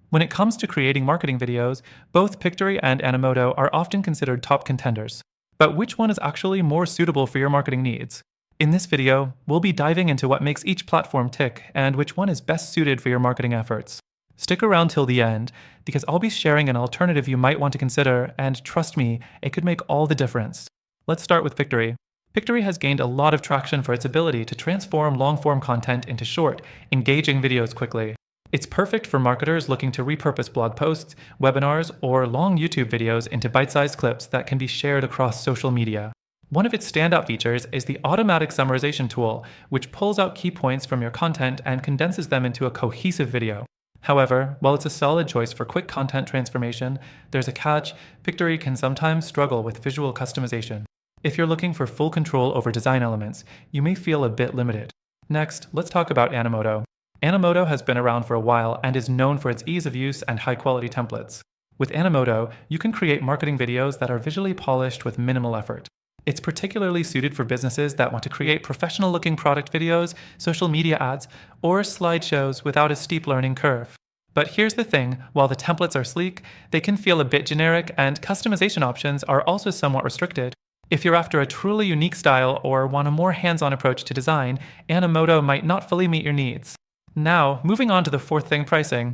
When it comes to creating marketing videos, both Pictory and Animoto are often considered top contenders. But which one is actually more suitable for your marketing needs? In this video, we'll be diving into what makes each platform tick and which one is best suited for your marketing efforts. Stick around till the end, because I'll be sharing an alternative you might want to consider, and trust me, it could make all the difference. Let's start with Pictory. Pictory has gained a lot of traction for its ability to transform long-form content into short, engaging videos quickly. It's perfect for marketers looking to repurpose blog posts, webinars, or long YouTube videos into bite-sized clips that can be shared across social media. One of its standout features is the automatic summarization tool, which pulls out key points from your content and condenses them into a cohesive video. However, while it's a solid choice for quick content transformation, there's a catch: Pictory can sometimes struggle with visual customization. If you're looking for full control over design elements, you may feel a bit limited. Next, let's talk about Animoto. Animoto has been around for a while and is known for its ease of use and high-quality templates. With Animoto, you can create marketing videos that are visually polished with minimal effort. It's particularly suited for businesses that want to create professional-looking product videos, social media ads, or slideshows without a steep learning curve. But here's the thing: while the templates are sleek, they can feel a bit generic, and customization options are also somewhat restricted. If you're after a truly unique style or want a more hands-on approach to design, Animoto might not fully meet your needs. Now, moving on to the fourth thing: pricing.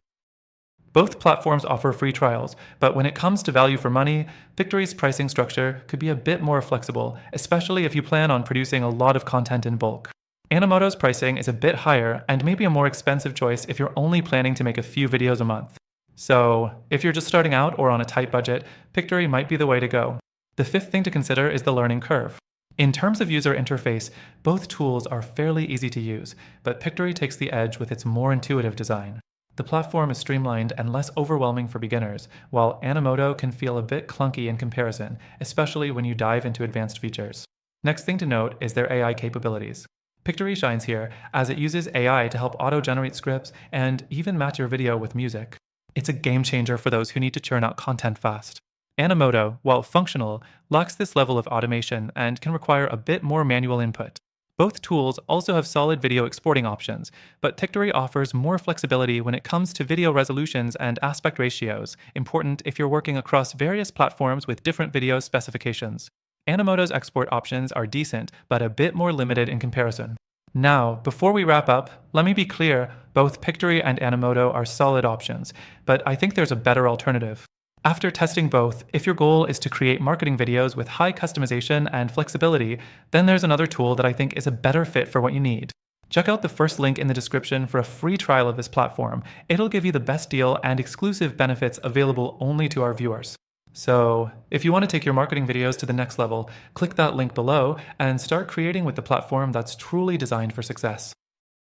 Both platforms offer free trials, but when it comes to value for money, Pictory's pricing structure could be a bit more flexible, especially if you plan on producing a lot of content in bulk. Animoto's pricing is a bit higher and maybe a more expensive choice if you're only planning to make a few videos a month. So, if you're just starting out or on a tight budget, Pictory might be the way to go. The fifth thing to consider is the learning curve. In terms of user interface, both tools are fairly easy to use, but Pictory takes the edge with its more intuitive design. The platform is streamlined and less overwhelming for beginners, while Animoto can feel a bit clunky in comparison, especially when you dive into advanced features. Next thing to note is their AI capabilities. Pictory shines here, as it uses AI to help auto-generate scripts and even match your video with music. It's a game changer for those who need to churn out content fast. Animoto, while functional, lacks this level of automation and can require a bit more manual input. Both tools also have solid video exporting options, but Pictory offers more flexibility when it comes to video resolutions and aspect ratios, important if you're working across various platforms with different video specifications. Animoto's export options are decent, but a bit more limited in comparison. Now, before we wrap up, let me be clear: both Pictory and Animoto are solid options, but I think there's a better alternative. After testing both, if your goal is to create marketing videos with high customization and flexibility, then there's another tool that I think is a better fit for what you need. Check out the first link in the description for a free trial of this platform. It'll give you the best deal and exclusive benefits available only to our viewers. So, if you want to take your marketing videos to the next level, click that link below and start creating with the platform that's truly designed for success.